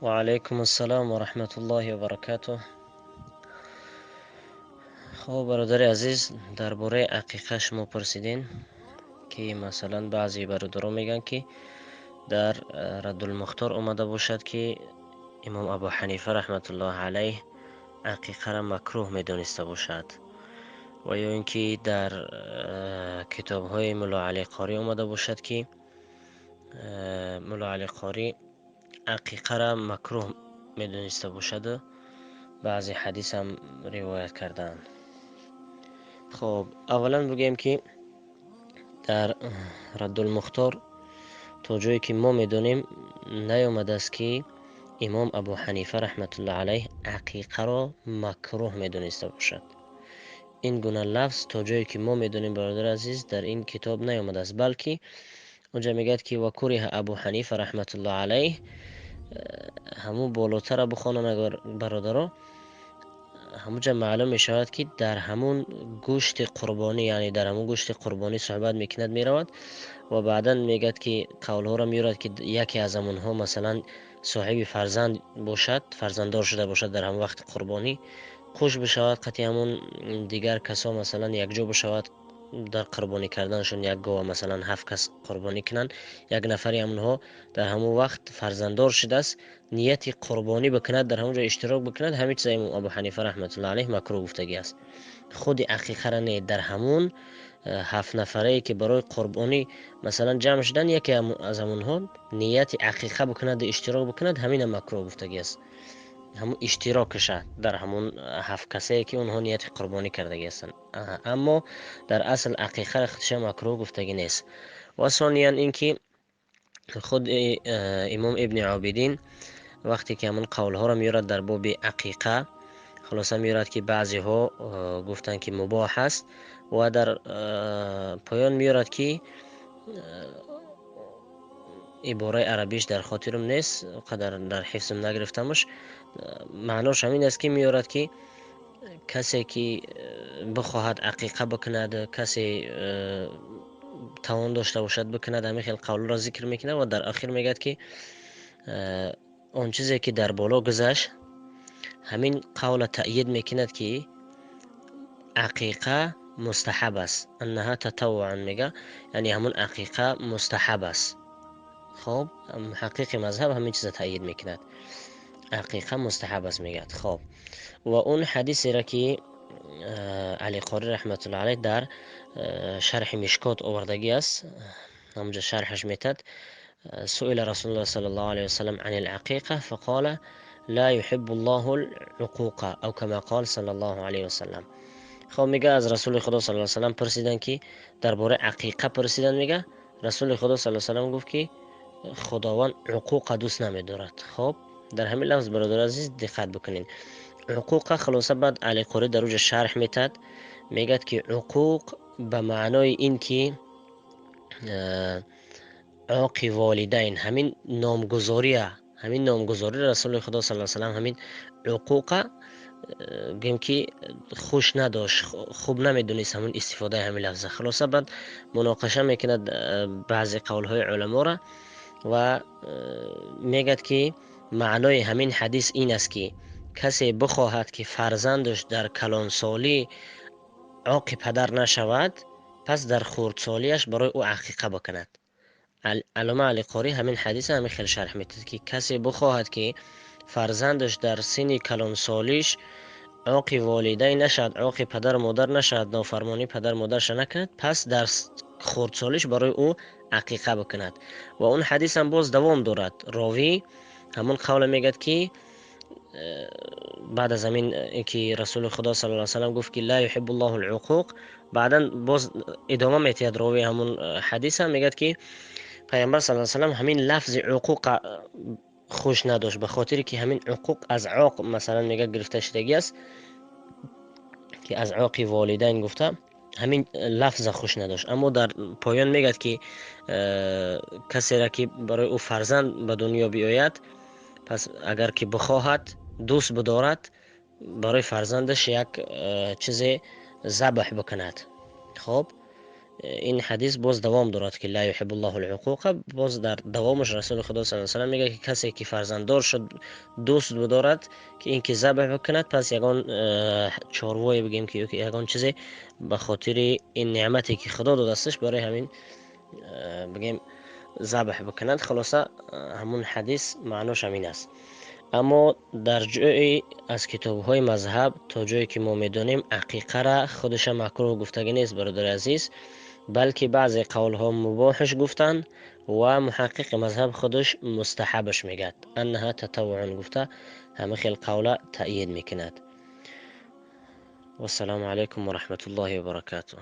و علیکم السلام و رحمت الله و برکاته. خب برادر عزیز، درباره عقیقه شما پرسیدین که مثلا بعضی برادران میگن که در رد المختار اومده باشد که امام ابو حنیفه رحمت الله علیه عقیقه را مکروه میدونسته باشد، و یا اینکه در کتاب های ملا علی قاری اومده باشد که ملا علی قاری عقیقه را مکروه میدونسته باشد. بعضی حدیث هم روایت کردن. خب اولا بگیم که در رد المختار تا جایی که ما میدونیم نیامده است که امام ابو حنیفه رحمت الله علیه عقیقه را مکروه میدونسته باشد. این گونه لفظ تا جایی که ما میدونیم برادر عزیز در این کتاب نیامده است، بلکه اونجا میگه که و کره ابو حنیفه رحمت الله علیه، همون بالاتر بخوانن اگر برادرها، همونجا معلوم می شود که در همون گوشت قربانی، یعنی در همون گوشت قربانی صحبت میکند میرود، و بعدا میگد که قولها را میارد که یکی از همونها مثلا صاحب فرزند باشد، فرزنددار شده باشد در همون وقت قربانی، خوش بشود قطعی همون دیگر کسا مثلا یک جا بشود در قربانی کردنشون، یک گاو مثلا 7 کس قربانی کنن، یک نفری همونها در همون وقت فرزنددار شده است نیتی قربانی بکند، در همونجا اشتراک بکند، همین چیز امام ابو حنیفه رحمت الله علیه مکروه گفتگی است. خود عقیقه را نه، در همون 7 نفره که برای قربانی مثلا جمع شدن یکی از همونها نیت عقیقه بکند، اشتراک بکند، همین مکروه گفتگی است. همون اشتراکشه در همون 7 کسایی که اونها نیت قربانی کرده هستند، اما در اصل عقیقه را خودش مکروه گفتگی نیست. و ثانیا اینکه خود امام ابن عابدین وقتی که همون قول ها را میارد در باب عقیقه، خلاصه میارد که بعضی ها گفتن که مباح است، و در پایان میارد که عباره عربیش در خاطرم نیست، قدر در حفظم نگرفتمش، معناش همین است که میارد که کسی که بخواهد عقیقه بکند، کسی توان داشته باشد بکند، همین خیلی قول را ذکر میکنه، و در آخر میگد که اون چیزی که در بالا گذشت همین قول تأیید میکند که عقیقه مستحب است، انها تطوعا میگه، یعنی همون عقیقه مستحب است. خب حقیق مذهب همین چیز تأیید میکند، عقیقه مستحب است میگد. خب و اون حدیثی را که علی قاری رحمت الله علیه در شرح مشکات آوردگی است، همونجا شرحش میتد سئل رسول الله صلی الله علیه وسلم عن العقیقه فقال لا يحب الله العقوق او كما قال صلی الله علیه وسلم. خب میگه از رسول خدا صلی الله علیه وسلم پرسیدن که درباره عقیقه پرسیدن، میگه رسول خدا صلی الله علیه وسلم گفت که خداوند عقوق دوست نمیدارد. خب در همین لفظ برادر عزیز دقت بکنین، عقوق خلاصه بعد علی قاری در اوج شرح میتد میگد که عقوق به معنای این که عاق والدین، همین نامگذاریه، همین نامگذاری رسول خدا صلی الله علیه وسلم همین عقوق گیم که خوش نداشت، خوب نمیدونست همون استفاده همین لفظه. خلاصه بعد مناقشه میکند بعضی قولهای علما را، و میگد که معنای همین حدیث این است که کسی بخواهد که فرزندش در کلانسالی عاق پدر نشود، پس در خردسالیش برای او عقیقه بکند. علامه علی قاری همین حدیث همین خیلی شرح میتید که کسی بخواهد که فرزندش در سن کلانسالیش عاق والدین نشد، عاق پدر مادر نشد، نافرمانی پدر مادرش نکند، پس در خردسالیش برای او عقیقه بکند. و اون حدیث هم باز دوام دارد، راوی همون قول میگد که بعد از همین که رسول خدا صلی الله علیه وسلم گفت که لا يحب الله العقوق، بعدا باز ادامه میتید راوی همون حدیث هم میگد که پیامبر صلی الله علیه وسلم همین لفظ عقوق خوش نداشت، به خاطر که همین عقوق از عاق مثلا میگه گرفته شدگی است، که از عاق والدین گفته، همین لفظ خوش نداشت. اما در پایان میگد که کسی را که برای او فرزند به دنیا بیاید، پس اگر که بخواهد دوست بدارد برای فرزندش یک چیز ذبح بکند. خب این حدیث باز دوام دارد که لا یحب الله العقوق. باز در دوامش رسول خدا صلی الله علیه و میگه که کسی که فرزنددار شد دوست بدارد که این که ذبح بکند، پس یگان چاروایی بگیم که یگان چیزی به خاطر این نعمتی که خدا دادستش برای همین بگیم ذبح بکند. خلاصه همون حدیث معناش همین است. اما در جایی از کتاب های مذهب تا جایی که ما میدانیم عقیقه را خودش مکروه گفتگی نیست برادر عزیز، بلکه بعضی قول ها مباحش گفتن و محقق مذهب خودش مستحبش میگد، انها تطوع گفته، همه خیل قوله تأیید میکند. و السلام علیکم و رحمت الله و برکاته.